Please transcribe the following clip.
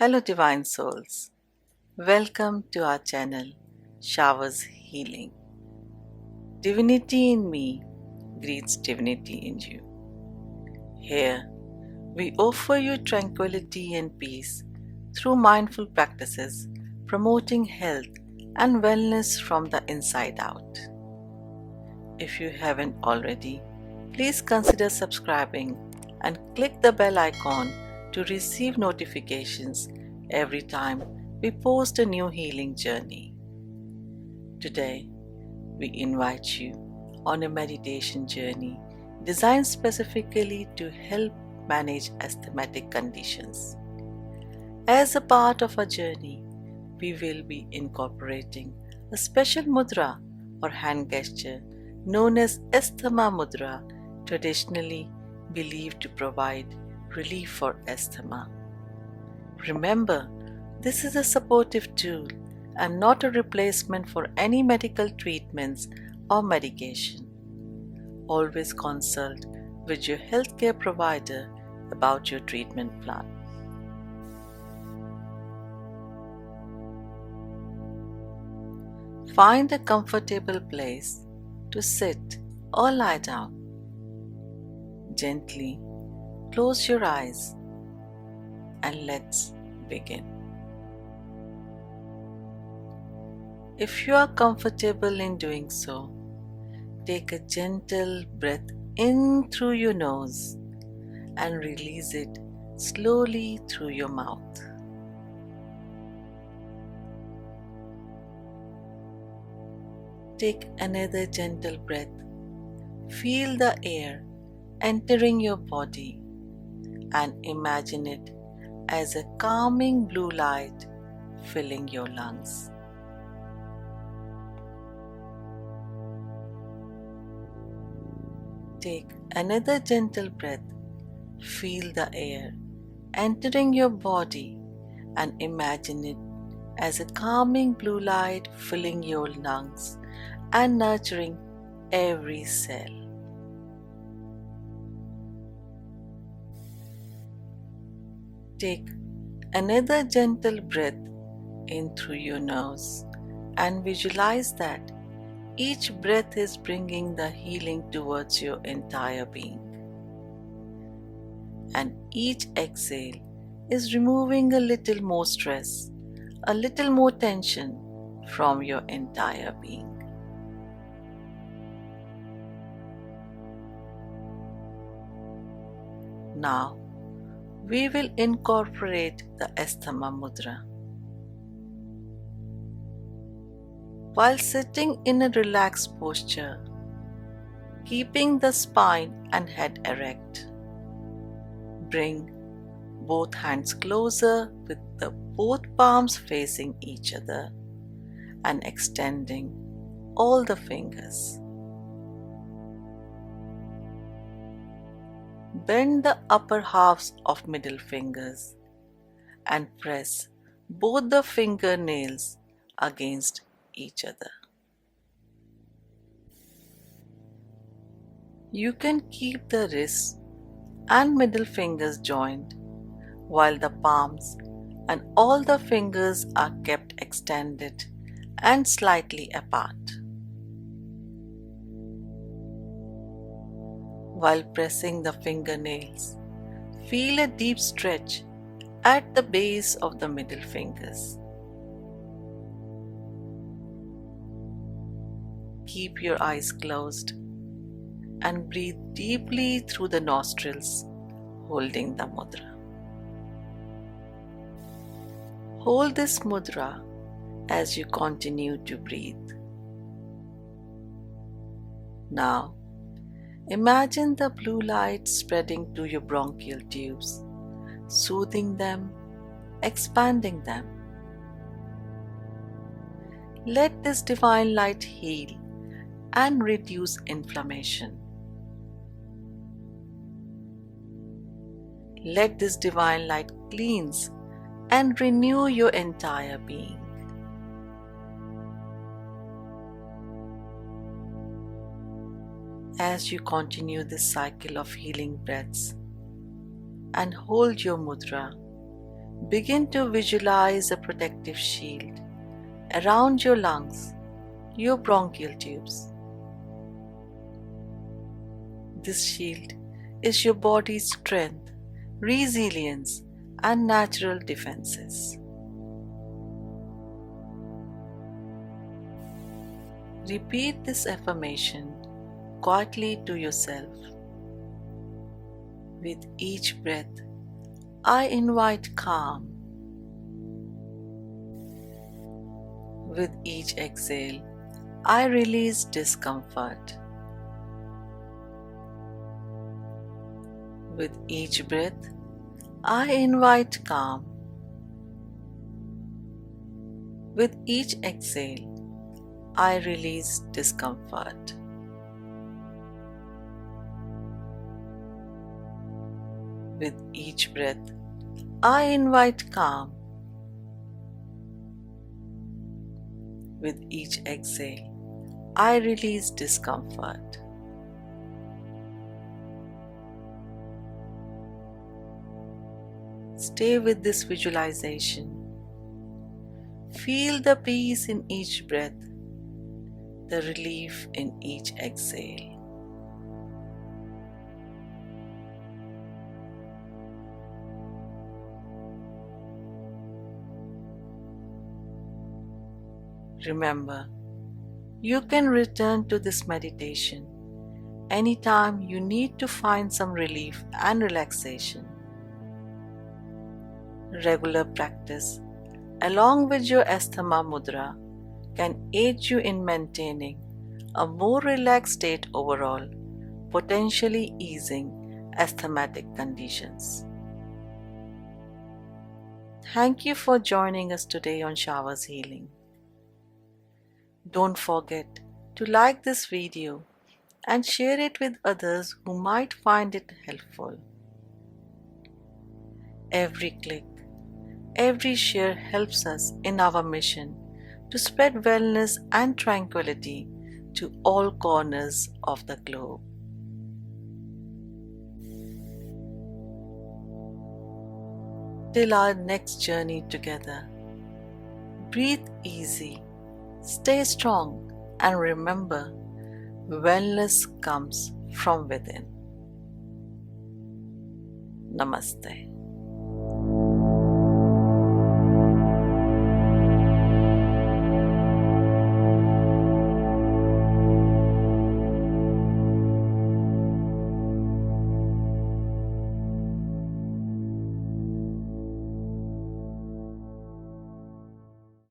Hello, Divine Souls. Welcome to our channel, Showers Healing. Divinity in me greets divinity in you. Here, we offer you tranquility and peace through mindful practices, promoting health and wellness from the inside out. If you haven't already, please consider subscribing and click the bell icon to receive notifications every time we post a new healing journey. Today, we invite you on a meditation journey designed specifically to help manage asthmatic conditions. As a part of our journey, we will be incorporating a special mudra or hand gesture known as Asthma Mudra, traditionally believed to provide relief for asthma. Remember, this is a supportive tool and not a replacement for any medical treatments or medication. Always consult with your healthcare provider about your treatment plan. Find a comfortable place to sit or lie down. Gently close your eyes and let's begin. If you are comfortable in doing so, take a gentle breath in through your nose and release it slowly through your mouth. Take another gentle breath. Feel the air entering your body and imagine it as a calming blue light filling your lungs. Take another gentle breath. Feel the air entering your body and imagine it as a calming blue light filling your lungs and nurturing every cell. Take another gentle breath in through your nose and visualize that each breath is bringing the healing towards your entire being. And each exhale is removing a little more stress, a little more tension from your entire being. Now, we will incorporate the Asthma Mudra. While sitting in a relaxed posture, keeping the spine and head erect, bring both hands closer with the both palms facing each other and extending all the fingers. Bend the upper halves of middle fingers and press both the fingernails against each other. You can keep the wrists and middle fingers joined while the palms and all the fingers are kept extended and slightly apart. While pressing the fingernails, feel a deep stretch at the base of the middle fingers. Keep your eyes closed and breathe deeply through the nostrils, holding the mudra. Hold this mudra as you continue to breathe. Now, imagine the blue light spreading to your bronchial tubes, soothing them, expanding them. Let this divine light heal and reduce inflammation. Let this divine light cleanse and renew your entire being. As you continue this cycle of healing breaths and hold your mudra, Begin to visualize a protective shield around your lungs, your bronchial tubes. This shield is your body's strength, resilience, and natural defenses. Repeat this affirmation quietly to yourself. With each breath, I invite calm. With each exhale, I release discomfort. With each breath, I invite calm. With each exhale, I release discomfort. With each breath, I invite calm. With each exhale, I release discomfort. Stay with this visualization. Feel the peace in each breath, the relief in each exhale. Remember, you can return to this meditation anytime you need to find some relief and relaxation. Regular practice, along with your Asthma Mudra, can aid you in maintaining a more relaxed state overall, potentially easing asthmatic conditions. Thank you for joining us today on Showers Healing. Don't forget to like this video and share it with others who might find it helpful. Every click, every share helps us in our mission to spread wellness and tranquility to all corners of the globe. Till our next journey together, breathe easy, stay strong, and remember, wellness comes from within. Namaste.